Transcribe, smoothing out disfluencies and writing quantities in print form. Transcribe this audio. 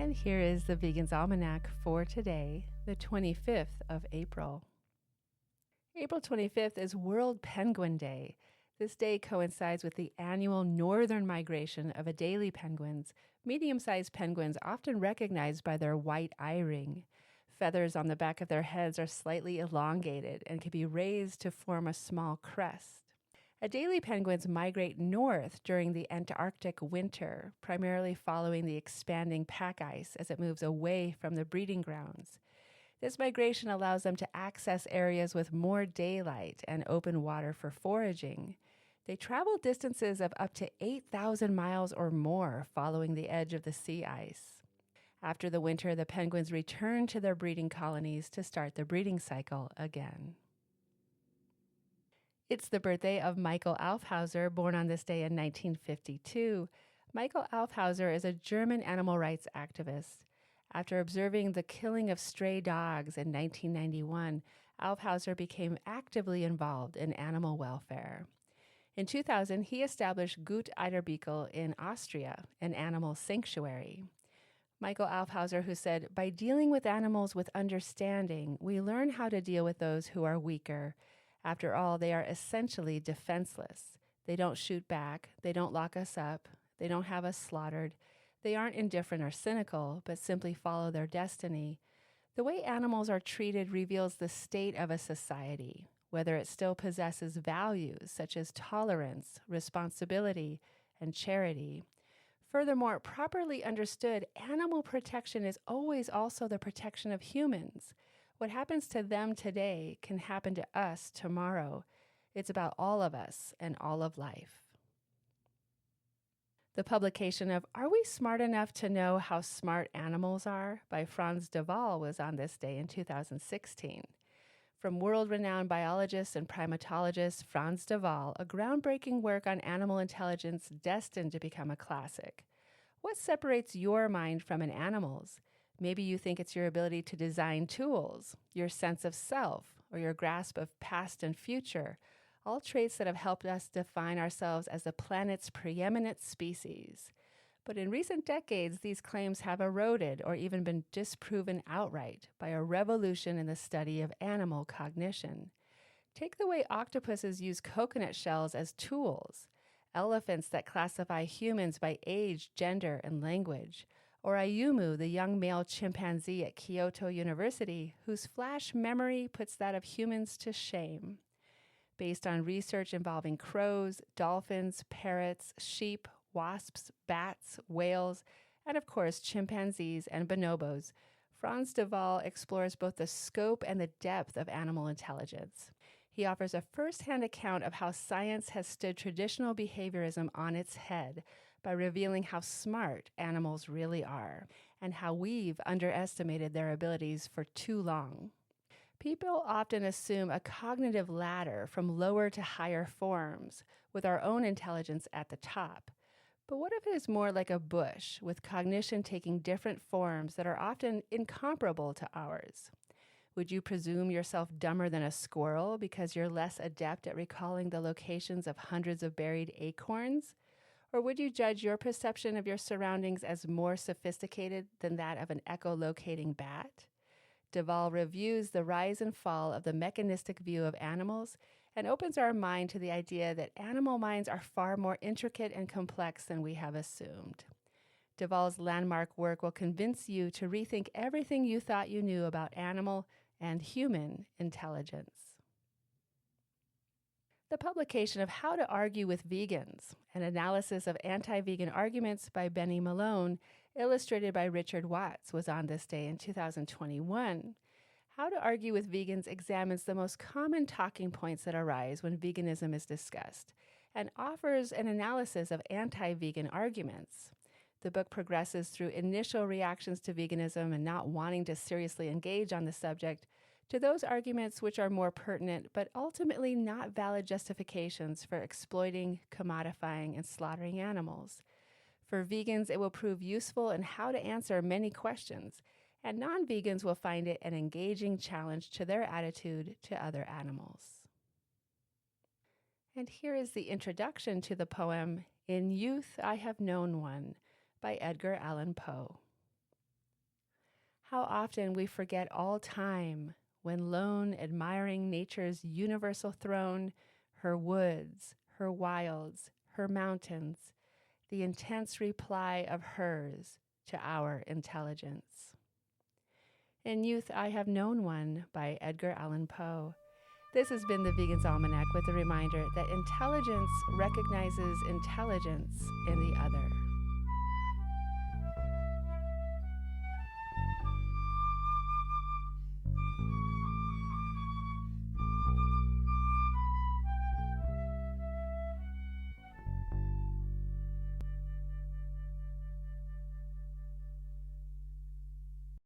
And here is the Vegan's Almanac for today, the 25th of April. April 25th is World Penguin Day. This day coincides with the annual northern migration of Adelie penguins, medium-sized penguins often recognized by their white eye ring. Feathers on the back of their heads are slightly elongated and can be raised to form a small crest. Adelie penguins migrate north during the Antarctic winter, primarily following the expanding pack ice as it moves away from the breeding grounds. This migration allows them to access areas with more daylight and open water for foraging. They travel distances of up to 8,000 miles or more following the edge of the sea ice. After the winter, the penguins return to their breeding colonies to start the breeding cycle again. It's the birthday of Michael Aufhauser, born on this day in 1952. Michael Aufhauser is a German animal rights activist. After observing the killing of stray dogs in 1991, Aufhauser became actively involved in animal welfare. In 2000, he established Gut Eiterbiekel in Austria, an animal sanctuary. Michael Aufhauser, who said, "By dealing with animals with understanding, we learn how to deal with those who are weaker. After all, they are essentially defenseless. They don't shoot back. They don't lock us up. They don't have us slaughtered. They aren't indifferent or cynical, but simply follow their destiny. The way animals are treated reveals the state of a society, whether it still possesses values such as tolerance, responsibility, and charity. Furthermore, properly understood, animal protection is always also the protection of humans. What happens to them today can happen to us tomorrow. It's about all of us and all of life." The publication of Are We Smart Enough to Know How Smart Animals Are? By Frans de Waal was on this day in 2016. From world-renowned biologist and primatologist Frans de Waal, a groundbreaking work on animal intelligence destined to become a classic. What separates your mind from an animal's? Maybe you think it's your ability to design tools, your sense of self, or your grasp of past and future, all traits that have helped us define ourselves as the planet's preeminent species. But in recent decades, these claims have eroded or even been disproven outright by a revolution in the study of animal cognition. Take the way octopuses use coconut shells as tools, elephants that classify humans by age, gender, and language, or Ayumu, the young male chimpanzee at Kyoto University, whose flash memory puts that of humans to shame. Based on research involving crows, dolphins, parrots, sheep, wasps, bats, whales, and of course chimpanzees and bonobos, Frans de Waal explores both the scope and the depth of animal intelligence. He offers a first-hand account of how science has stood traditional behaviorism on its head by revealing how smart animals really are and how we've underestimated their abilities for too long. People often assume a cognitive ladder from lower to higher forms, with our own intelligence at the top. But what if it is more like a bush, with cognition taking different forms that are often incomparable to ours? Would you presume yourself dumber than a squirrel because you're less adept at recalling the locations of hundreds of buried acorns? Or would you judge your perception of your surroundings as more sophisticated than that of an echolocating bat? De Waal reviews the rise and fall of the mechanistic view of animals and opens our mind to the idea that animal minds are far more intricate and complex than we have assumed. De Waal's landmark work will convince you to rethink everything you thought you knew about animal and human intelligence. The publication of How to Argue with Vegans, an analysis of anti-vegan arguments by Benny Malone, illustrated by Richard Watts, was on this day in 2021. How to Argue with Vegans examines the most common talking points that arise when veganism is discussed and offers an analysis of anti-vegan arguments. The book progresses through initial reactions to veganism and not wanting to seriously engage on the subject to those arguments which are more pertinent but ultimately not valid justifications for exploiting, commodifying, and slaughtering animals. For vegans, it will prove useful in how to answer many questions, and non-vegans will find it an engaging challenge to their attitude to other animals. And here is the introduction to the poem In Youth I Have Known One by Edgar Allan Poe. How often we forget all time when lone, admiring nature's universal throne, her woods, her wilds, her mountains, the intense reply of hers to our intelligence. In Youth, I Have Known One by Edgar Allan Poe. This has been the Vegan's Almanac with a reminder that intelligence recognizes intelligence in the other.